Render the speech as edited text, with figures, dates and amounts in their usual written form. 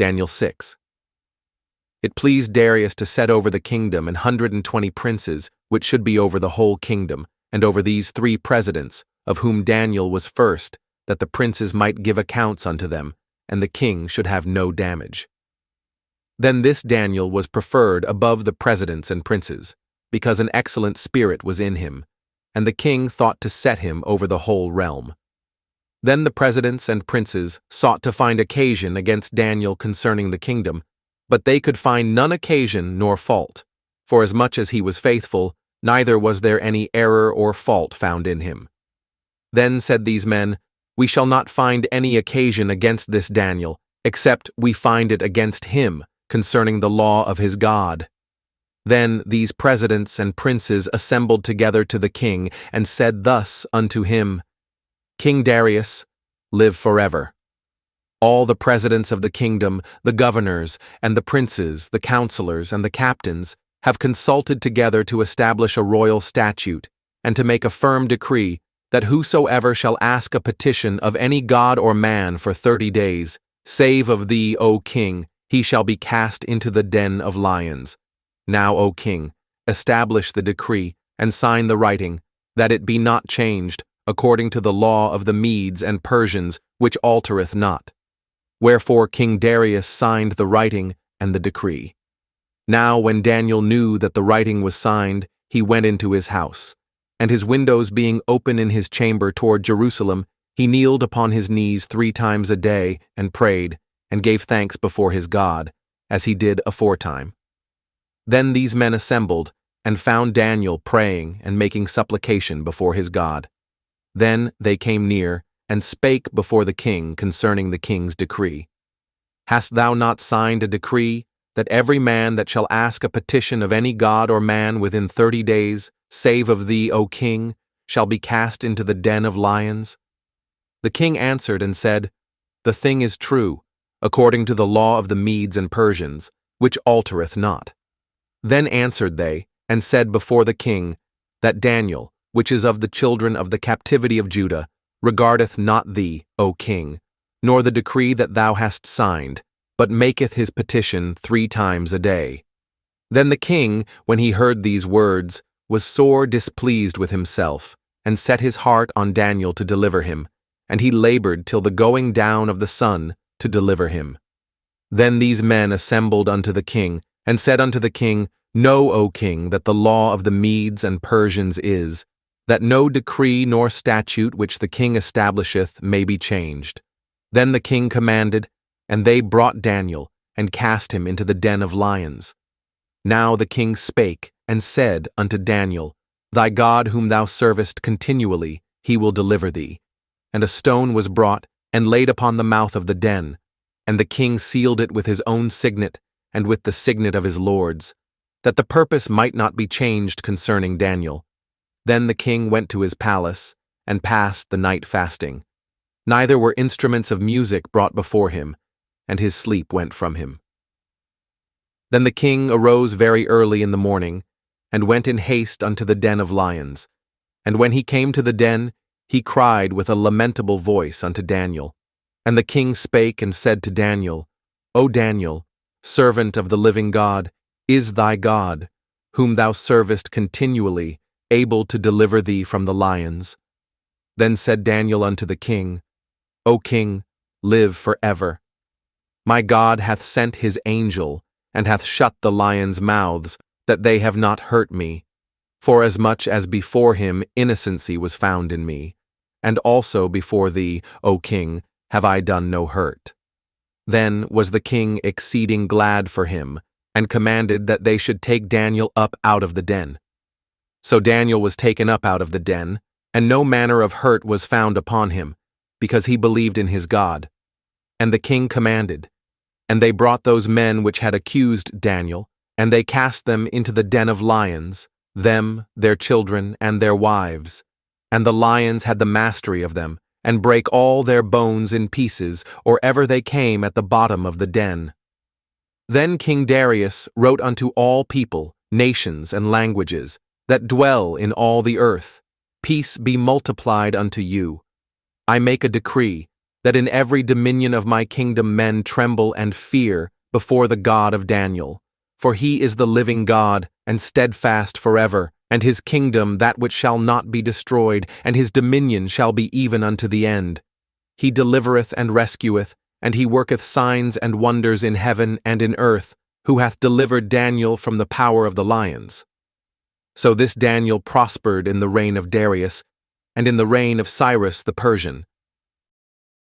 Daniel 6. It pleased Darius to set over the kingdom 120 princes, which should be over the whole kingdom, and over these 3 presidents, of whom Daniel was first, that the princes might give accounts unto them, and the king should have no damage. Then this Daniel was preferred above the presidents and princes, because an excellent spirit was in him, and the king thought to set him over the whole realm. Then the presidents and princes sought to find occasion against Daniel concerning the kingdom, but they could find none occasion nor fault, for as much as he was faithful, neither was there any error or fault found in him. Then said these men, We shall not find any occasion against this Daniel, except we find it against him, concerning the law of his God. Then these presidents and princes assembled together to the king, and said thus unto him, King Darius, live forever. All the presidents of the kingdom, the governors, and the princes, the counselors, and the captains, have consulted together to establish a royal statute, and to make a firm decree, that whosoever shall ask a petition of any god or man for 30 days, save of thee, O king, he shall be cast into the den of lions. Now, O king, establish the decree, and sign the writing, that it be not changed, according to the law of the Medes and Persians, which altereth not. Wherefore King Darius signed the writing and the decree. Now when Daniel knew that the writing was signed, he went into his house, and his windows being open in his chamber toward Jerusalem, he kneeled upon his knees 3 times a day, and prayed, and gave thanks before his God, as he did aforetime. Then these men assembled, and found Daniel praying and making supplication before his God. Then they came near, and spake before the king concerning the king's decree. Hast thou not signed a decree, that every man that shall ask a petition of any god or man within 30 days, save of thee, O king, shall be cast into the den of lions? The king answered and said, The thing is true, according to the law of the Medes and Persians, which altereth not. Then answered they, and said before the king, that Daniel, which is of the children of the captivity of Judah, regardeth not thee, O king, nor the decree that thou hast signed, but maketh his petition 3 times a day. Then the king, when he heard these words, was sore displeased with himself, and set his heart on Daniel to deliver him, and he labored till the going down of the sun to deliver him. Then these men assembled unto the king, and said unto the king, Know, O king, that the law of the Medes and Persians is, that no decree nor statute which the king establisheth may be changed. Then the king commanded, and they brought Daniel, and cast him into the den of lions. Now the king spake, and said unto Daniel, Thy God whom thou servest continually, he will deliver thee. And a stone was brought, and laid upon the mouth of the den, and the king sealed it with his own signet, and with the signet of his lords, that the purpose might not be changed concerning Daniel. Then the king went to his palace, and passed the night fasting. Neither were instruments of music brought before him, and his sleep went from him. Then the king arose very early in the morning, and went in haste unto the den of lions. And when he came to the den, he cried with a lamentable voice unto Daniel. And the king spake and said to Daniel, O Daniel, servant of the living God, is thy God, whom thou servest continually, able to deliver thee from the lions? Then said Daniel unto the king, O king, live forever. My God hath sent his angel, and hath shut the lions' mouths, that they have not hurt me, forasmuch as before him innocency was found in me, and also before thee, O king, have I done no hurt. Then was the king exceeding glad for him, and commanded that they should take Daniel up out of the den. So Daniel was taken up out of the den, and no manner of hurt was found upon him, because he believed in his God. And the king commanded, and they brought those men which had accused Daniel, and they cast them into the den of lions, them, their children, and their wives. And the lions had the mastery of them, and brake all their bones in pieces, or ever they came at the bottom of the den. Then King Darius wrote unto all people, nations, and languages, that dwell in all the earth, Peace be multiplied unto you. I make a decree, that in every dominion of my kingdom men tremble and fear before the God of Daniel. For he is the living God, and steadfast forever, and his kingdom that which shall not be destroyed, and his dominion shall be even unto the end. He delivereth and rescueth, and he worketh signs and wonders in heaven and in earth, who hath delivered Daniel from the power of the lions. So this Daniel prospered in the reign of Darius, and in the reign of Cyrus the Persian,